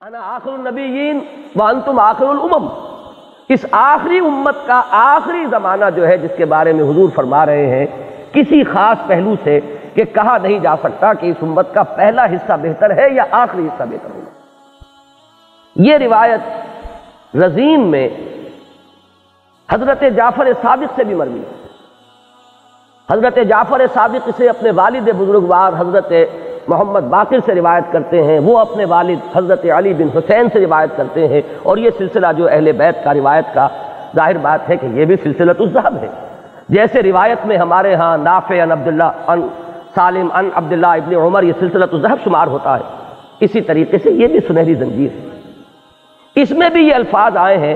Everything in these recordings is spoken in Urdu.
انا آخر النبیین وانتم آخر الامم، اس آخری امت کا آخری زمانہ جو ہے جس کے بارے میں حضور فرما رہے ہیں کسی خاص پہلو سے کہ کہا نہیں جا سکتا کہ اس امت کا پہلا حصہ بہتر ہے یا آخری حصہ بہتر ہوگا۔ یہ روایت رزین میں حضرت جعفر صادق سے بھی مروی ہے۔ حضرت جعفر صادق سے اپنے والد بزرگوار حضرت محمد باقر سے روایت کرتے ہیں، وہ اپنے والد حضرت علی بن حسین سے روایت کرتے ہیں، اور یہ سلسلہ جو اہل بیت کا روایت کا ظاہر بات ہے کہ یہ بھی سلسلۃ الذہب ہے۔ جیسے روایت میں ہمارے ہاں نافع عن عبداللہ عن سالم عن عبداللہ ابن عمر یہ سلسلۃ الذہب شمار ہوتا ہے، اسی طریقے سے یہ بھی سنہری زنجیر ہے۔ اس میں بھی یہ الفاظ آئے ہیں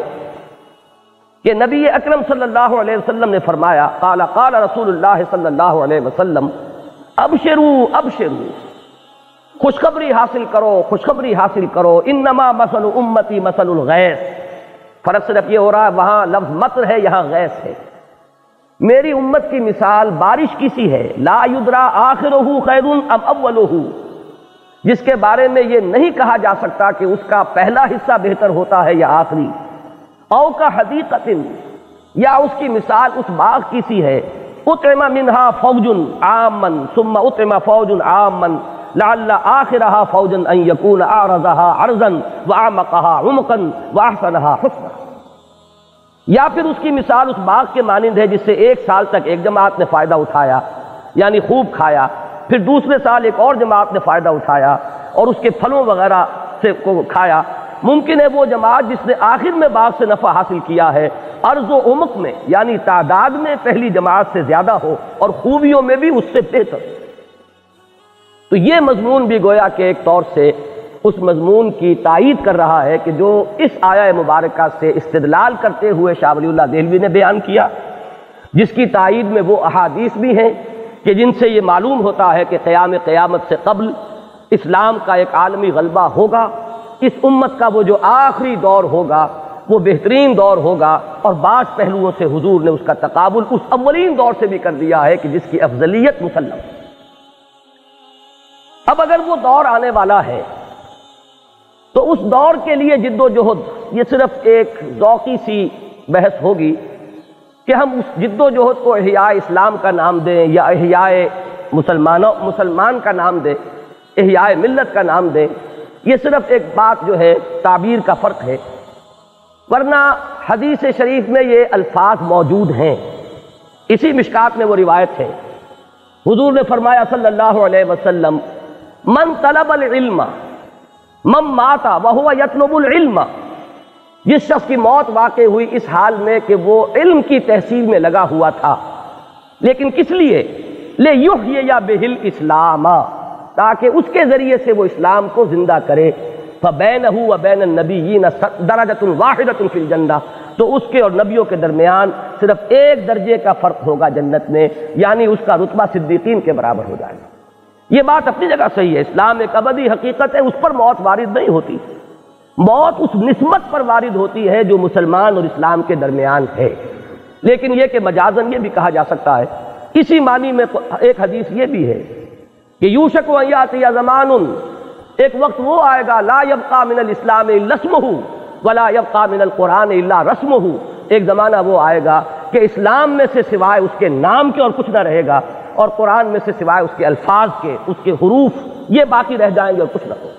کہ نبی اکرم صلی اللہ علیہ وسلم نے فرمایا قال قال رسول اللہ صلی اللہ علیہ وسلم ابشروا ابشروا، خوشخبری حاصل کرو خوشخبری حاصل کرو، انما مثل امتی مثل الغیث، فرق صرف یہ ہو رہا ہے وہاں لفظ مطر ہے یہاں غیث ہے۔ میری امت کی مثال بارش کی سی ہے، لا یدرا آخرہ خیر ام اولہ، جس کے بارے میں یہ نہیں کہا جا سکتا کہ اس کا پہلا حصہ بہتر ہوتا ہے یا آخری۔ او کا حدیقۃ، یا اس کی مثال اس باغ کی سی ہے، اطعم منہا فوج عاما ثم اطعم فوج عاما لعل آخرها فوجا ان يكون اعرضها عرضا واعمقها عمقا واحسنها حسنا، یا پھر اس کی مثال اس باغ کے مانند ہے جس سے ایک سال تک ایک جماعت نے فائدہ اٹھایا یعنی خوب کھایا، پھر دوسرے سال ایک اور جماعت نے فائدہ اٹھایا اور اس کے پھلوں وغیرہ سے کو کھایا۔ ممکن ہے وہ جماعت جس نے آخر میں باغ سے نفع حاصل کیا ہے عرض و عمق میں یعنی تعداد میں پہلی جماعت سے زیادہ ہو اور خوبیوں میں بھی اس سے بہتر۔ تو یہ مضمون بھی گویا کہ ایک طور سے اس مضمون کی تائید کر رہا ہے کہ جو اس آیہ مبارکہ سے استدلال کرتے ہوئے شاہ ولی اللہ دہلوی نے بیان کیا، جس کی تائید میں وہ احادیث بھی ہیں کہ جن سے یہ معلوم ہوتا ہے کہ قیامت سے قبل اسلام کا ایک عالمی غلبہ ہوگا، اس امت کا وہ جو آخری دور ہوگا وہ بہترین دور ہوگا، اور بعض پہلوؤں سے حضور نے اس کا تقابل اس اولین دور سے بھی کر دیا ہے کہ جس کی افضلیت مسلم۔ اب اگر وہ دور آنے والا ہے تو اس دور کے لیے جد و جہد یہ صرف ایک ذوقی سی بحث ہوگی کہ ہم اس جد و جہد کو احیاء اسلام کا نام دیں یا احیاء مسلمان کا نام دیں، احیاء ملت کا نام دیں، یہ صرف ایک بات جو ہے تعبیر کا فرق ہے، ورنہ حدیث شریف میں یہ الفاظ موجود ہیں۔ اسی مشکات میں وہ روایت ہے، حضور نے فرمایا صلی اللہ علیہ وسلم من طلب العلم من مات وهو يطلب العلم، جس شخص کی موت واقع ہوئی اس حال میں کہ وہ علم کی تحصیل میں لگا ہوا تھا، لیکن کس لیے؟ لِيُحْيِيَ بِهِ الْإِسْلَامَ، تاکہ اس کے ذریعے سے وہ اسلام کو زندہ کرے۔ فَبَيْنَهُ وَبَيْنَ النَّبِيِّينَ دَرَجَةٌ وَاحِدَةٌ فِي الْجَنَّةِ، تو اس کے اور نبیوں کے درمیان صرف ایک درجے کا فرق ہوگا جنت میں، یعنی اس کا رتبہ صدیقین کے برابر ہو جائے گا۔ یہ بات اپنی جگہ صحیح ہے، اسلام ایک ابدی حقیقت ہے، اس پر موت وارد نہیں ہوتی، موت اس نسبت پر وارد ہوتی ہے جو مسلمان اور اسلام کے درمیان ہے۔ لیکن یہ کہ مجازن یہ بھی کہا جا سکتا ہے، اسی معنی میں ایک حدیث یہ بھی ہے کہ یوشک ان یاتی زمان، ایک وقت وہ آئے گا لا یبقى من الاسلام الا اسمہ ولا یبقى من القرآن الا رسمہ، ایک زمانہ وہ آئے گا کہ اسلام میں سے سوائے اس کے نام کے اور کچھ نہ رہے گا، اور قرآن میں سے سوائے اس کے الفاظ کے اس کے حروف یہ باقی رہ جائیں گے اور کچھ نہ ہو،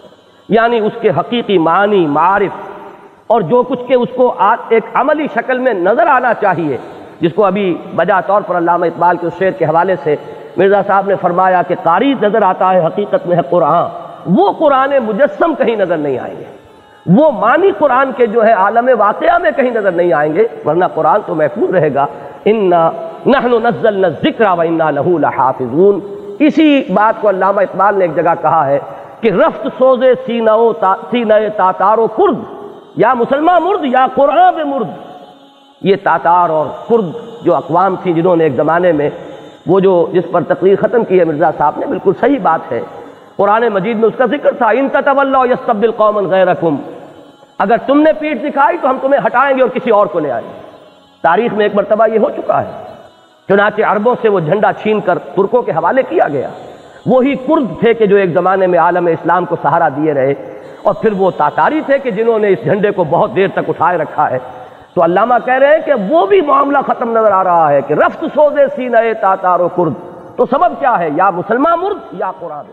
یعنی اس کے حقیقی معنی معارف اور جو کچھ کہ اس کو ایک عملی شکل میں نظر آنا چاہیے، جس کو ابھی بجا طور پر علامہ اقبال کے اس شعر کے حوالے سے مرزا صاحب نے فرمایا کہ قاری نظر آتا ہے حقیقت میں ہے قرآن، وہ قرآن مجسم کہیں نظر نہیں آئیں گے، وہ معنی قرآن کے جو ہے عالم واقعہ میں کہیں نظر نہیں آئیں گے، ورنہ قرآن تو محفوظ رہے گا۔ اِنَّا نَحْنُ نَزَّلْنَا الذِّكْرَ وَإِنَّا لَهُ لَحَافِظُونَ، اسی بات کو علامہ اقبال نے ایک جگہ کہا ہے کہ رفت سوزے سینہ تاتار و کرد، یا مسلمان مرد یا قرآن مرد، یہ تاتار اور کرد جو اقوام تھی جنہوں نے ایک زمانے میں وہ جو جس پر تقریر ختم کی ہے مرزا صاحب نے، بالکل صحیح بات ہے، قرآن مجید میں اس کا ذکر تھا ان تتولوا یستبدل قوما غیرکم، اگر تم نے پیٹھ دکھائی تو ہم تمہیں ہٹائیں گے اور کسی اور کو لے آئیں گے۔ تاریخ میں ایک مرتبہ یہ ہو چکا ہے، چنانچہ عربوں سے وہ جھنڈا چھین کر ترکوں کے حوالے کیا گیا، وہی کرد تھے کہ جو ایک زمانے میں عالم اسلام کو سہارا دیے رہے، اور پھر وہ تاتاری تھے کہ جنہوں نے اس جھنڈے کو بہت دیر تک اٹھائے رکھا ہے۔ تو علامہ کہہ رہے ہیں کہ وہ بھی معاملہ ختم نظر آ رہا ہے کہ رفت سوزے سینہ تاتار و کرد، تو سبب کیا ہے؟ یا مسلمان مرد یا قرآن۔